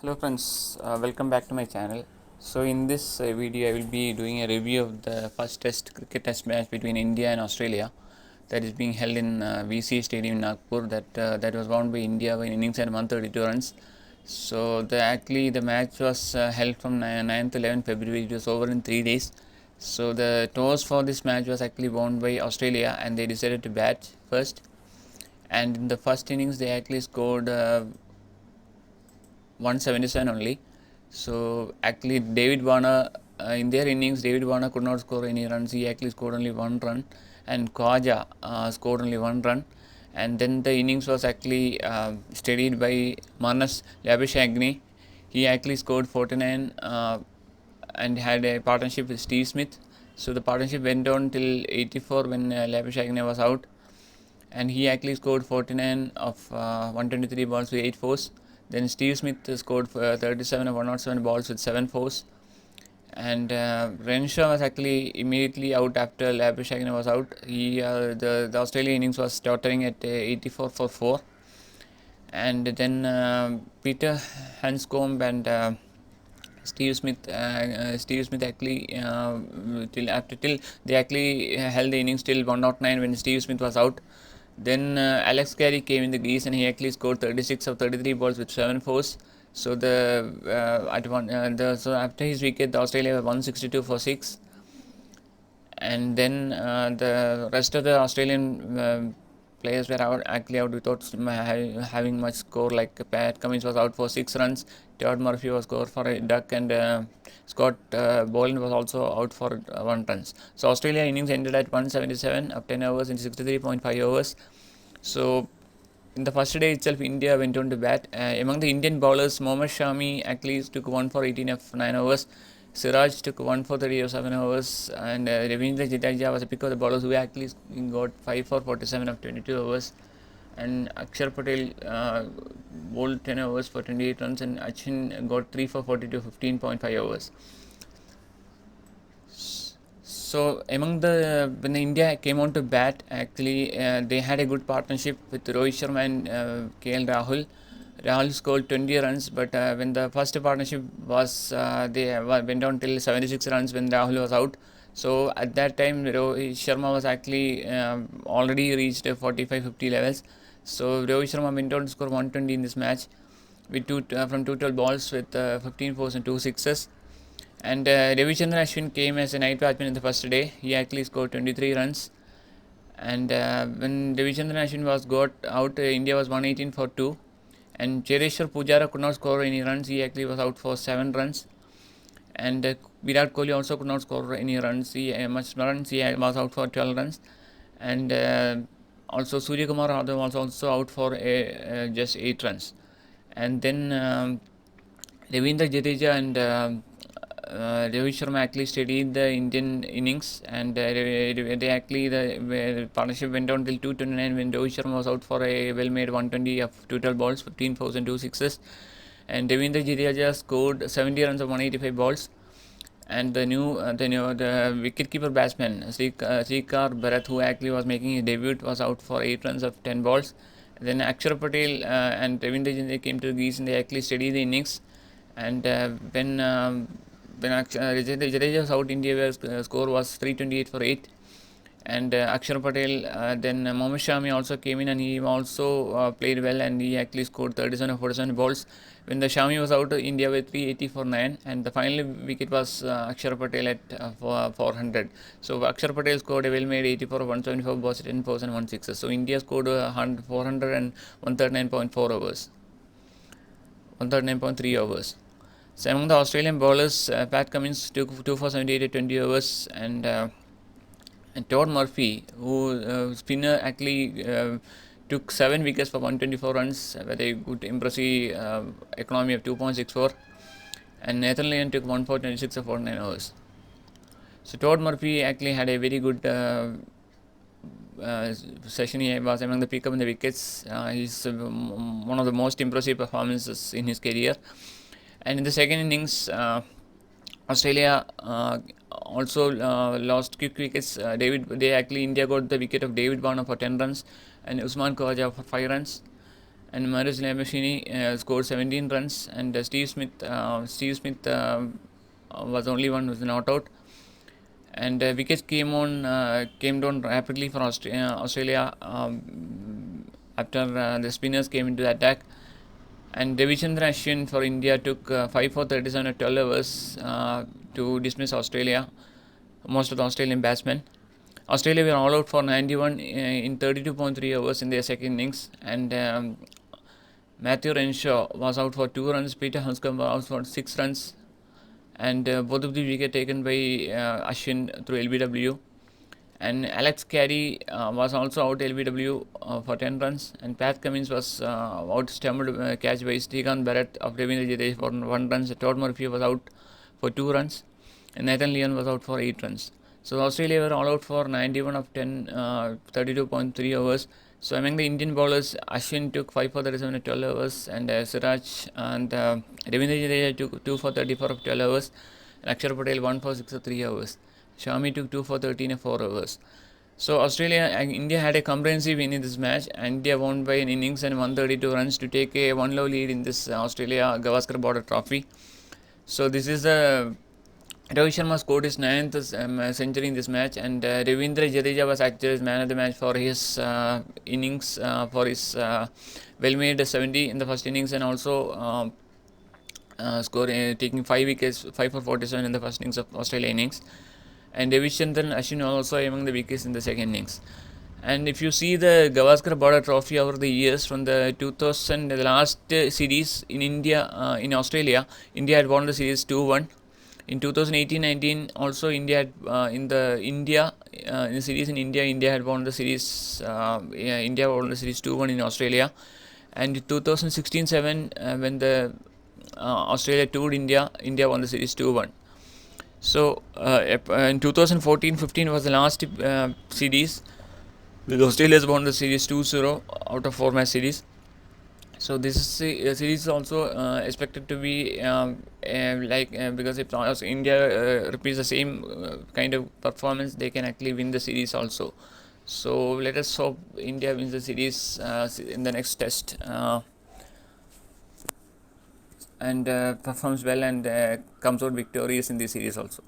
Hello friends, welcome back to my channel. So in this video I will be doing a review of the first cricket test match between India and Australia that is being held in VC Stadium in Nagpur that was won by India by innings and 132 runs. So the match was held from 9th to 11th February. It was over in 3 days. So the toss for this match was actually won by Australia and they decided to bat first, and in the first innings they actually scored 177 only. So actually, David Warner in their innings, David Warner could not score any runs. He actually scored only 1 run, and Khawaja scored only 1 run. And then the innings was actually steadied by Manas Labuschagne. He actually scored 49 and had a partnership with Steve Smith. So the partnership went on till 84 when Labuschagne was out, and he actually scored 49 of 123 balls with 8 fours. Then Steve Smith scored 37 of 107 balls with 7 fours. And Renshaw was actually immediately out after Labuschagne was out. The Australian innings was tottering at 84 for 4. And then Peter Hanscombe and Steve Smith actually till they actually held the innings till 109 when Steve Smith was out. Then Alex Carey came in the crease and he actually scored 36 of 33 balls with 7 fours. So so after his wicket, the Australia were 162 for 6. And then the rest of the Australian players were out without having much score. Like Pat Cummins was out for 6 runs, Todd Murphy was scored for a duck, and Scott Boland was also out for 1 runs. So Australia innings ended at 177 of 10 overs in 63.5 overs. So in the first day itself, India went on to bat. Among the Indian bowlers, Mohammad Shami actually took 1 for 18 of 9 overs. Siraj took 1 for 30 of 7 overs, and Ravindra Jadeja was a pick of the bowlers who actually got 5 for 47 of 22 overs. And Axar Patel bowled 10 overs for 28 runs, and Ashwin got 3 for 42, 15.5 overs. So when the India came on to bat, actually they had a good partnership with Rohit Sharma and KL Rahul. Rahul scored 20 runs, but when the first partnership was, they went down till 76 runs when Rahul was out. So at that time, Rohit Sharma was actually already reached 45-50 levels. So Rohit Sharma went on to score 120 in this match with from 212 balls with 15 fours and 2 sixes. And Ravichandran Ashwin came as a night batsman in the first day. He actually scored 23 runs. And when Ravichandran Ashwin was got out, India was 118 for 2. And Chereshwar Pujara could not score any runs. He actually was out for 7 runs. And Virat Kohli also could not score any runs. He was out for 12 runs. And also Surya Kumar Yadav was also out for just 8 runs. And then Ravindra Jadeja and Rohit Sharma actually steadied the Indian innings, and the partnership went on till 229 when Rohit Sharma was out for a well-made 120 of 212 balls, 15 fours and 2 sixes, and Ravindra Jadeja scored 70 runs of 185 balls. And the wicketkeeper batsman Srikar Bharat, who actually was making his debut, was out for 8 runs of 10 balls. Then Axar Patel and Ravindra Jadeja came to the crease and they actually steadied the innings. And when Jadeja was out, India's score was 328 for 8. And Axar Patel, then Mohammad Shami also came in and he also played well, and he actually scored 37 or 47 balls. When the Shami was out, India were 380 for 9, and the final wicket was Axar Patel at 400. So Axar Patel scored a well-made 84 of 174 balls, 10 fours and 1 sixes. So India scored 400 and 139.4 overs, 139.3 overs. So among the Australian bowlers, Pat Cummins took 2 for 78 at 20 overs, and Todd Murphy, who spinner, actually took 7 wickets for 124 runs with a good impressive economy of 2.64, and Nathan Lyon took 1 for 26 of 49 overs. So Todd Murphy actually had a very good session. He was among the pick up in the wickets. He's one of the most impressive performances in his career. And in the second innings, Australia also lost quick wickets. India got the wicket of David Warner for 10 runs and Usman Khawaja for 5 runs. and Maris Lamashini scored 17 runs, and Steve Smith was the only one who was not out. And wickets came down rapidly for Australia after the spinners came into the attack. And Ravichandran Ashwin for India took 5 for 37 at 12 overs to dismiss Australia, most of the Australian batsmen. Australia were all out for 91 in 32.3 overs in their second innings, and Matthew Renshaw was out for 2 runs, Peter Hanscom was out for 6 runs, and both of the wickets taken by Ashwin through LBW. And Alex Carey was also out LBW for 10 runs, and Pat Cummins was out stumbled catch by Srikanth Barrett of Ravindra Jadeja for 1 run. Todd Murphy was out for 2 runs, and Nathan Lyon was out for 8 runs. So Australia were all out for 91 of 10, 32.3 overs. So among the Indian bowlers, Ashwin took 5 for 37 at 12 overs, and Siraj and Ravindra Jadeja took 2 for 34 of 12 overs, and Axar Patel 1 for 6 of 3 overs. Sharma took 2 for 13 of 4 overs. So Australia and India had a comprehensive win in this match, and India won by an innings and 132 runs to take a 1-love lead in this Australia Gavaskar Border Trophy. So this is the Rohit Sharma scored his 9th century in this match, and Ravindra Jadeja was actually as man of the match for his innings, for his well-made 70 in the first innings, and also taking 5 wickets, 5 for 47 in the first innings of Australia innings. And Ravichandran Ashwin also among the wickets in the second innings. And if you see the Gavaskar Border Trophy over the years, from the 2000, the last series in in Australia, India had won the series 2-1. In 2018-19, also India had, in the series in India, India had won the series. India won the series 2-1 in Australia. And in 2016-17, when the Australia toured India, India won the series 2-1. So in 2014-15 was the last series. The Australians won the series 2-0 out of 4 match series. So this series is also expected to be because if India repeats the same kind of performance, they can actually win the series also. So let us hope India wins the series in the next test and performs well and comes out victorious in this series also.